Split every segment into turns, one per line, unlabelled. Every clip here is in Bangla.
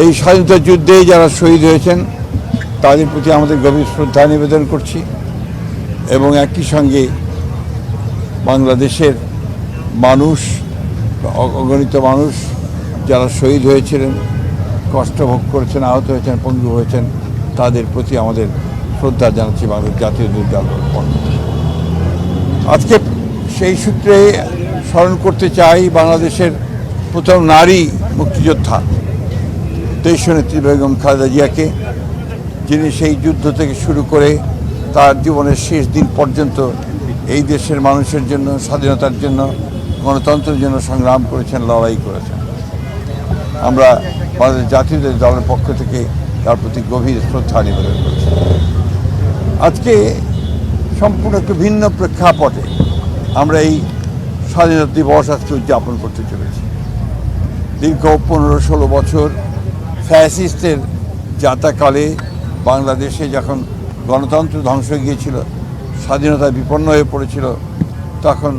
এই স্বাধীনতা যুদ্ধে যারা শহীদ হয়েছেন তাদের প্রতি আমাদের গভীর শ্রদ্ধা নিবেদন করছি এবং একই সঙ্গে বাংলাদেশের মানুষ, অগণিত মানুষ যারা শহীদ হয়েছিলেন, কষ্ট ভোগ করেছেন, আহত হয়েছেন, পঙ্গু হয়েছেন, তাদের প্রতি আমাদের শ্রদ্ধা জানাচ্ছি বাংলাদেশ জাতীয় দল পক্ষ থেকে। আজকে সেই সূত্রে স্মরণ করতে চাই বাংলাদেশের প্রথম নারী মুক্তিযোদ্ধা দেশনেত্রী বেগম খালেদা জিয়াকে, যিনি সেই যুদ্ধ থেকে শুরু করে তার জীবনের শেষ দিন পর্যন্ত এই দেশের মানুষের জন্য, স্বাধীনতার জন্য, গণতন্ত্রের জন্য সংগ্রাম করেছেন, লড়াই করেছেন। আমরা বাংলাদেশ জাতীয় দলের পক্ষ থেকে তার প্রতি গভীর শ্রদ্ধা নিবেদন করেছি। আজকে সম্পূর্ণ একটু ভিন্ন প্রেক্ষাপটে আমরা এই স্বাধীনতা দিবস আজকে উদযাপন করতে চলেছি। দীর্ঘ 15-16 বছর ফ্যাসিস্টের যাতাকালে বাংলাদেশে যখন গণতন্ত্র ধ্বংস হয়ে গিয়েছিল, স্বাধীনতা বিপন্ন হয়ে পড়েছিল, তখন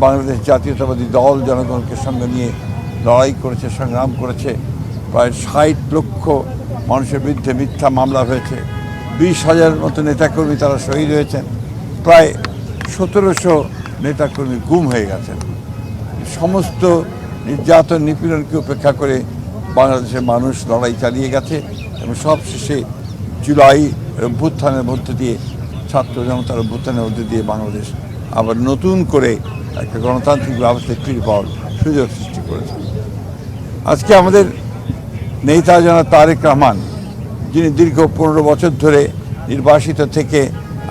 বাংলাদেশ জাতীয়তাবাদী দল জনগণকে সঙ্গে নিয়ে লড়াই করেছে, সংগ্রাম করেছে। প্রায় 60 লক্ষ মানুষের বিরুদ্ধে মিথ্যা মামলা হয়েছে, 20,000 মতো নেতাকর্মী তারা শহীদ হয়েছেন, প্রায় 1700 নেতাকর্মী গুম হয়ে গেছেন। সমস্ত নির্যাতন নিপীড়নকে উপেক্ষা করে বাংলাদেশের মানুষ লড়াই চালিয়ে গেছে এবং সবশেষে জুলাই অভ্যুত্থানের মধ্য দিয়ে, ছাত্র জনতার অভ্যুত্থানের মধ্যে দিয়ে বাংলাদেশ আবার নতুন করে একটা গণতান্ত্রিক ব্যবস্থায় ফিরে পাওয়ার সুযোগ সৃষ্টি করেছে। আজকে আমাদের নেতা জনাব তারেক রহমান, যিনি দীর্ঘ 15 বছর ধরে নির্বাসিত থেকে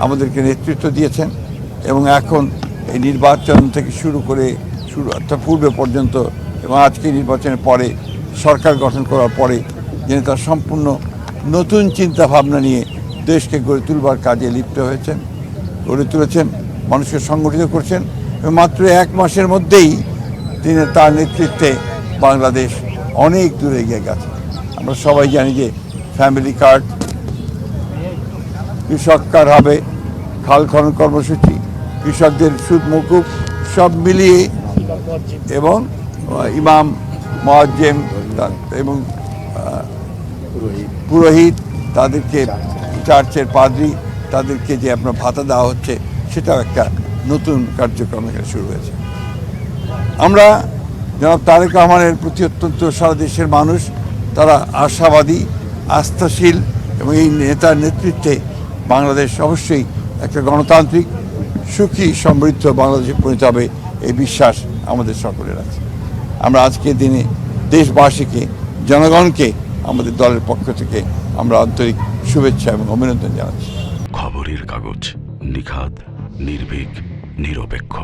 আমাদেরকে নেতৃত্ব দিয়েছেন এবং এখন এই নির্বাচন থেকে শুরু করে পূর্বে পর্যন্ত এবং আজকে নির্বাচনের পরে সরকার গঠন করার পরে যিনি তার সম্পূর্ণ নতুন চিন্তা ভাবনা নিয়ে দেশকে গড়ে তুলবার কাজে লিপ্ত হয়েছেন, গড়ে তুলেছেন, মানুষকে সংগঠিত করছেন এবং মাত্র 1 মাসের মধ্যেই তিনি তার নেতৃত্বে বাংলাদেশ অনেক দূরে এগিয়ে গেছে। আমরা সবাই জানি যে ফ্যামিলি কার্ড, কৃষক কার্ড হবে, খাল খনন কর্মসূচি, কৃষকদের সুদ মকুব, সব মিলিয়ে এবং ইমাম, মুয়াজ্জিম এবং পুরোহিত, তাদেরকে চার্চের পাদ্রী, তাদেরকে যে আপনার ভাতা দেওয়া হচ্ছে, সেটাও একটা নতুন কার্যক্রম এখানে শুরু হয়েছে। আমরা জনাব তারেক রহমানের প্রতি অত্যন্ত সারা দেশের মানুষ তারা আশাবাদী, আস্থাশীল এবং এই নেতার নেতৃত্বে বাংলাদেশ অবশ্যই একটা গণতান্ত্রিক, সুখী, সমৃদ্ধ বাংলাদেশে পরিণত হবে, এই বিশ্বাস আমাদের সকলের আছে। আমরা আজকের দিনে দেশবাসীকে, জনগণকে আমাদের দলের পক্ষ থেকে আমরা আন্তরিক শুভেচ্ছা এবং অভিনন্দন জানাচ্ছি।
খবরের কাগজ, নিখাদ, নির্ভীক, নিরপেক্ষ।